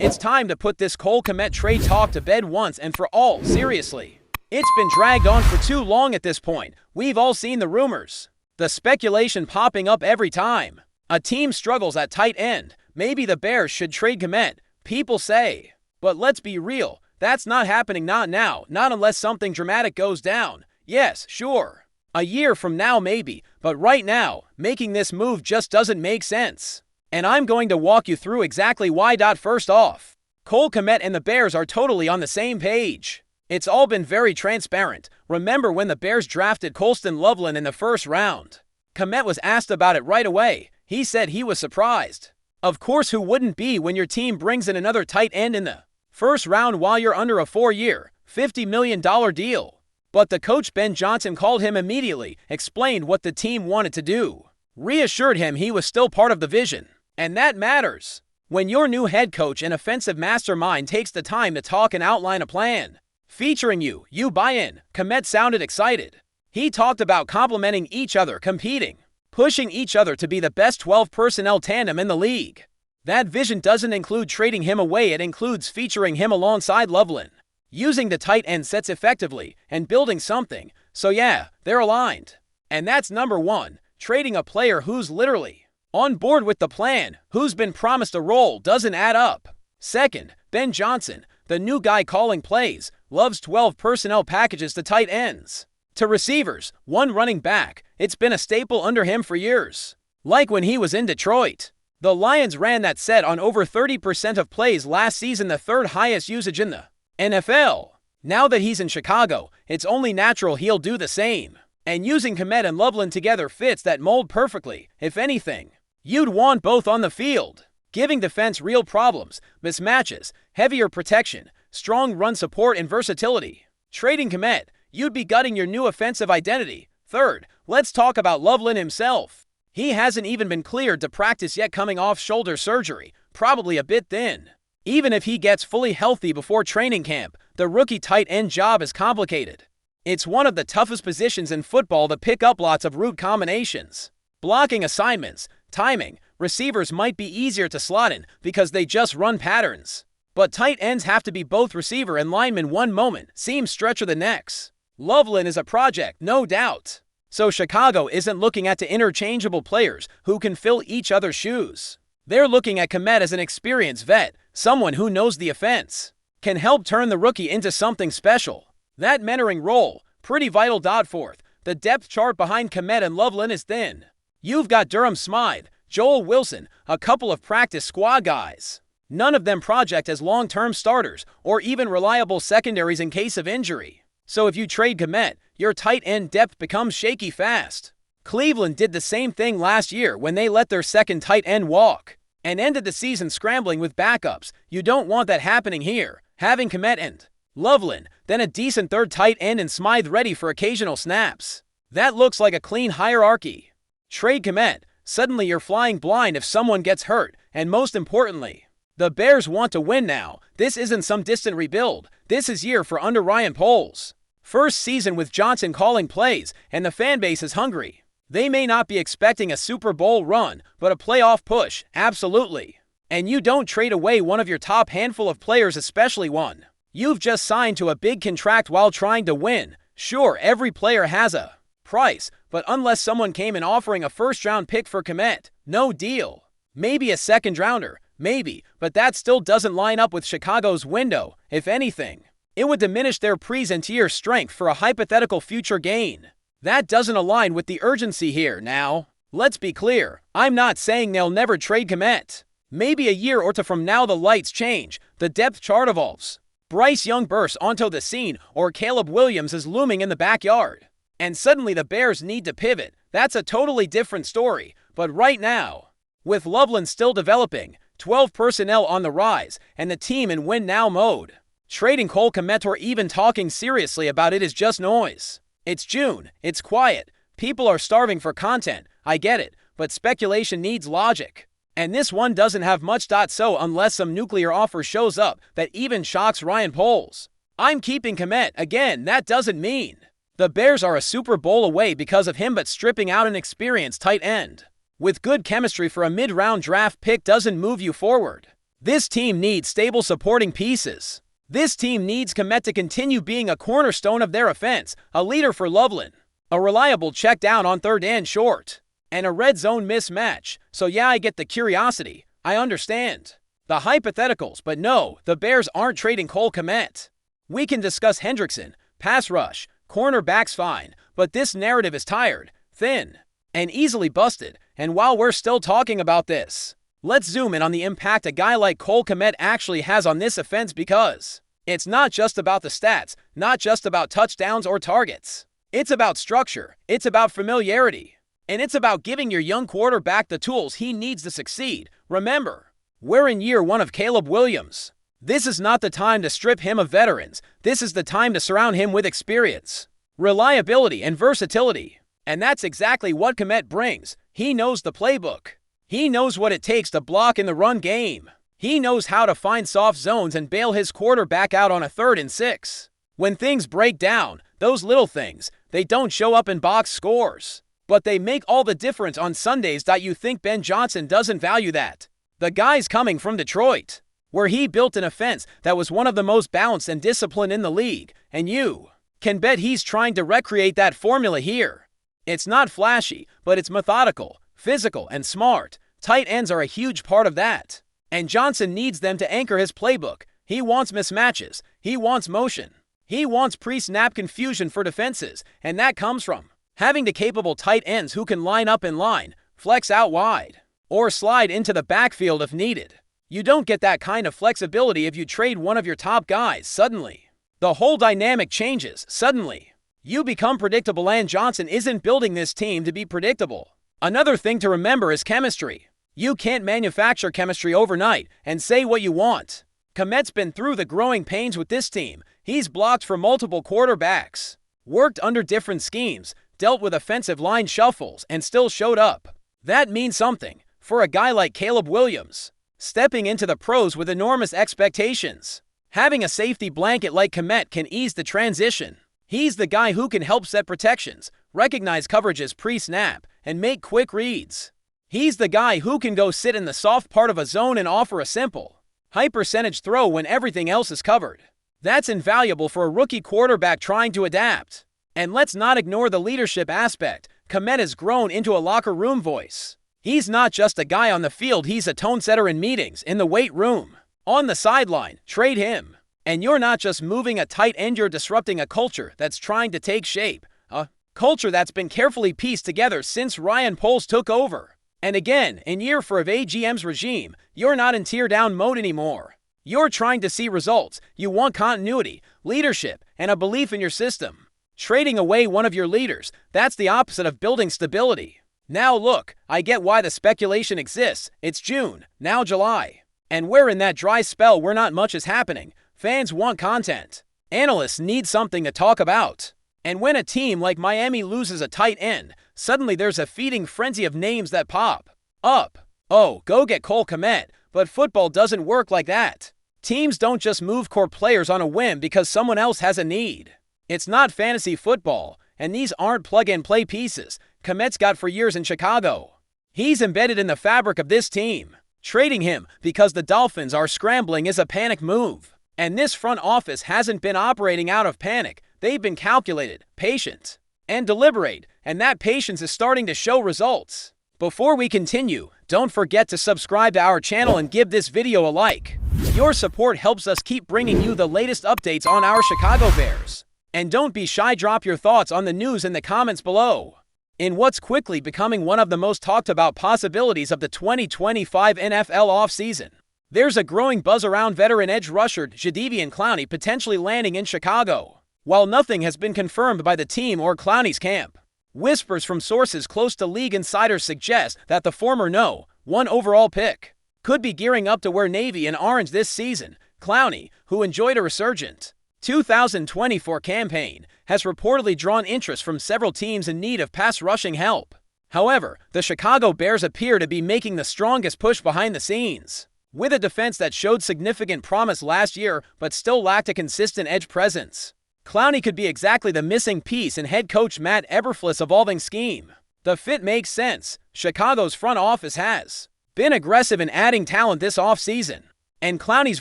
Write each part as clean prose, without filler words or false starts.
It's time to put this Cole Kmet trade talk to bed once and for all, seriously. It's been dragged on for too long at this point. We've all seen the rumors. The speculation popping up every time. A team struggles at tight end. Maybe the Bears should trade Kmet, people say. But let's be real, that's not happening, not now, not unless something dramatic goes down. Yes, sure. A year from now maybe, but right now, making this move just doesn't make sense. And I'm going to walk you through exactly why. First off, Cole Kmet and the Bears are totally on the same page. It's all been very transparent. Remember when the Bears drafted Colston Loveland in the first round? Kmet was asked about it right away. He said he was surprised. Of course, who wouldn't be when your team brings in another tight end in the first round while you're under a 4-year, $50 million deal? But the coach Ben Johnson called him immediately, explained what the team wanted to do, reassured him he was still part of the vision. And that matters. When your new head coach and offensive mastermind takes the time to talk and outline a plan, featuring you buy in. Kmet sounded excited. He talked about complementing each other, competing, pushing each other to be the best 12 personnel tandem in the league. That vision doesn't include trading him away, it includes featuring him alongside Loveland, using the tight end sets effectively, and building something. So yeah, they're aligned. And that's number one, trading a player who's literally on board with the plan, who's been promised a role, doesn't add up. Second, Ben Johnson, the new guy calling plays, loves 12 personnel packages to tight ends, to receivers, one running back. It's been a staple under him for years. Like when he was in Detroit. The Lions ran that set on over 30% of plays last season, the third highest usage in the NFL. Now that he's in Chicago, it's only natural he'll do the same. And using Kmet and Loveland together fits that mold perfectly. If anything, you'd want both on the field, giving defense real problems, mismatches, heavier protection, strong run support, and versatility. Trading Kmet, you'd be gutting your new offensive identity. Third, let's talk about Loveland himself. He hasn't even been cleared to practice yet, coming off shoulder surgery, probably a bit thin. Even if he gets fully healthy before training camp, the rookie tight end job is complicated. It's one of the toughest positions in football to pick up lots of route combinations. Blocking assignments, timing, receivers might be easier to slot in because they just run patterns. But tight ends have to be both receiver and lineman one moment, seam stretcher the next. Loveland is a project, no doubt. So Chicago isn't looking at the interchangeable players who can fill each other's shoes. They're looking at Kmet as an experienced vet, someone who knows the offense, can help turn the rookie into something special. That mentoring role, pretty vital. Fourth, the depth chart behind Kmet and Loveland is thin. You've got Durham Smythe, Joel Wilson, a couple of practice squad guys. None of them project as long-term starters or even reliable secondaries in case of injury. So if you trade Kmet, your tight end depth becomes shaky fast. Cleveland did the same thing last year when they let their second tight end walk and ended the season scrambling with backups. You don't want that happening here. Having Kmet and Loveland, then a decent third tight end and Smythe ready for occasional snaps. That looks like a clean hierarchy. Trade Kmet, suddenly you're flying blind if someone gets hurt, and most importantly, the Bears want to win now. This isn't some distant rebuild. This is year for under Ryan Poles. First season with Johnson calling plays, and the fan base is hungry. They may not be expecting a Super Bowl run, but a playoff push, absolutely. And you don't trade away one of your top handful of players, especially one you've just signed to a big contract while trying to win. Sure, every player has a price, but unless someone came in offering a first-round pick for Kmet, no deal. Maybe a second-rounder, maybe, but that still doesn't line up with Chicago's window. If anything, it would diminish their present-year strength for a hypothetical future gain. That doesn't align with the urgency here. Now, let's be clear, I'm not saying they'll never trade Kmet. Maybe a year or two from now the lights change, the depth chart evolves. Bryce Young bursts onto the scene, or Caleb Williams is looming in the backyard. And suddenly the Bears need to pivot. That's a totally different story. But right now, with Loveland still developing, 12 personnel on the rise, and the team in win-now mode, trading Cole Kmet or even talking seriously about it is just noise. It's June, it's quiet, people are starving for content, I get it, but speculation needs logic. And this one doesn't have much. So unless some nuclear offer shows up that even shocks Ryan Poles, I'm keeping Kmet. Again, that doesn't mean the Bears are a Super Bowl away because of him, but stripping out an experienced tight end with good chemistry for a mid-round draft pick doesn't move you forward. This team needs stable supporting pieces. This team needs Kmet to continue being a cornerstone of their offense, a leader for Loveland, a reliable check down on third and short, and a red zone mismatch. So yeah, I get the curiosity. I understand the hypotheticals, but no, the Bears aren't trading Cole Kmet. We can discuss Hendrickson, pass rush, cornerbacks fine, but this narrative is tired, thin, and easily busted. And while we're still talking about this, let's zoom in on the impact a guy like Cole Kmet actually has on this offense, because it's not just about the stats, not just about touchdowns or targets. It's about structure, it's about familiarity, and it's about giving your young quarterback the tools he needs to succeed. Remember, we're in year one of Caleb Williams. This is not the time to strip him of veterans. This is the time to surround him with experience, reliability, and versatility. And that's exactly what Kmet brings. He knows the playbook. He knows what it takes to block in the run game. He knows how to find soft zones and bail his quarterback out on a 3rd and 6. When things break down, those little things, they don't show up in box scores, but they make all the difference on Sundays. You think Ben Johnson doesn't value that? The guy's coming from Detroit, where he built an offense that was one of the most balanced and disciplined in the league, and you can bet he's trying to recreate that formula here. It's not flashy, but it's methodical, physical, and smart. Tight ends are a huge part of that, and Johnson needs them to anchor his playbook. He wants mismatches, he wants motion, he wants pre-snap confusion for defenses, and that comes from having the capable tight ends who can line up in line, flex out wide, or slide into the backfield if needed. You don't get that kind of flexibility if you trade one of your top guys. Suddenly, the whole dynamic changes. Suddenly, you become predictable, and Johnson isn't building this team to be predictable. Another thing to remember is chemistry. You can't manufacture chemistry overnight and say what you want. Kmet's been through the growing pains with this team. He's blocked for multiple quarterbacks, worked under different schemes, dealt with offensive line shuffles, and still showed up. That means something for a guy like Caleb Williams, stepping into the pros with enormous expectations. Having a safety blanket like Kmet can ease the transition. He's the guy who can help set protections, recognize coverages pre-snap, and make quick reads. He's the guy who can go sit in the soft part of a zone and offer a simple, high-percentage throw when everything else is covered. That's invaluable for a rookie quarterback trying to adapt. And let's not ignore the leadership aspect. Kmet has grown into a locker room voice. He's not just a guy on the field, he's a tone setter in meetings, in the weight room, on the sideline. Trade him, and you're not just moving a tight end, you're disrupting a culture that's trying to take shape. A culture that's been carefully pieced together since Ryan Poles took over. And again, in year 4 of AGM's regime, you're not in tear-down mode anymore. You're trying to see results. You want continuity, leadership, and a belief in your system. Trading away one of your leaders, that's the opposite of building stability. Now look, I get why the speculation exists. It's June, now July, and we're in that dry spell where not much is happening. Fans want content. Analysts need something to talk about. And when a team like Miami loses a tight end, suddenly there's a feeding frenzy of names that pop up. Oh, go get Cole Kmet. But football doesn't work like that. Teams don't just move core players on a whim because someone else has a need. It's not fantasy football, and these aren't plug-and-play pieces Kmet's got for years in Chicago. He's embedded in the fabric of this team. Trading him because the Dolphins are scrambling is a panic move. And this front office hasn't been operating out of panic. They've been calculated, patient, and deliberate, and that patience is starting to show results. Before we continue, don't forget to subscribe to our channel and give this video a like. Your support helps us keep bringing you the latest updates on our Chicago Bears. And don't be shy, drop your thoughts on the news in the comments below. In what's quickly becoming one of the most talked about possibilities of the 2025 NFL offseason, there's a growing buzz around veteran edge rusher Jadeveon Clowney potentially landing in Chicago. While nothing has been confirmed by the team or Clowney's camp, whispers from sources close to league insiders suggest that the former No. 1 overall pick could be gearing up to wear navy and orange this season. Clowney, who enjoyed a resurgent 2024 campaign, has reportedly drawn interest from several teams in need of pass rushing help. However, the Chicago Bears appear to be making the strongest push behind the scenes. With a defense that showed significant promise last year but still lacked a consistent edge presence, Clowney could be exactly the missing piece in head coach Matt Eberflus' evolving scheme. The fit makes sense. Chicago's front office has been aggressive in adding talent this offseason, And Clowney's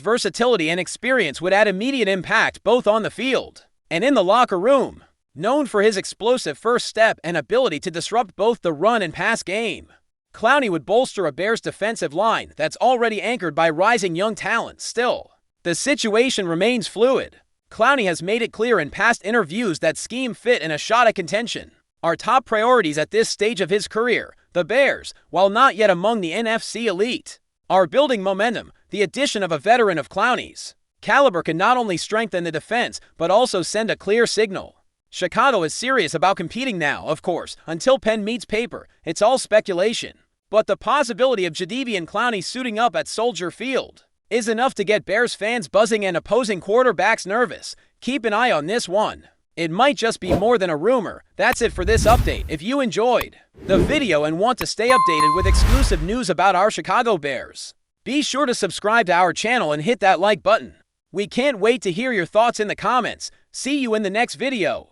versatility and experience would add immediate impact both on the field and in the locker room. Known for his explosive first step and ability to disrupt both the run and pass game, Clowney would bolster a Bears defensive line that's already anchored by rising young talent. Still, the situation remains fluid. Clowney has made it clear in past interviews that scheme fit and a shot at contention are top priorities at this stage of his career. The Bears, while not yet among the NFC elite, are building momentum. The addition of a veteran of Clowney's caliber can not only strengthen the defense, but also send a clear signal. Chicago is serious about competing now, of course. Until pen meets paper, it's all speculation. But the possibility of Jadeveon Clowney suiting up at Soldier Field is enough to get Bears fans buzzing and opposing quarterbacks nervous. Keep an eye on this one. It might just be more than a rumor. That's it for this update. If you enjoyed the video and want to stay updated with exclusive news about our Chicago Bears, be sure to subscribe to our channel and hit that like button. We can't wait to hear your thoughts in the comments. See you in the next video.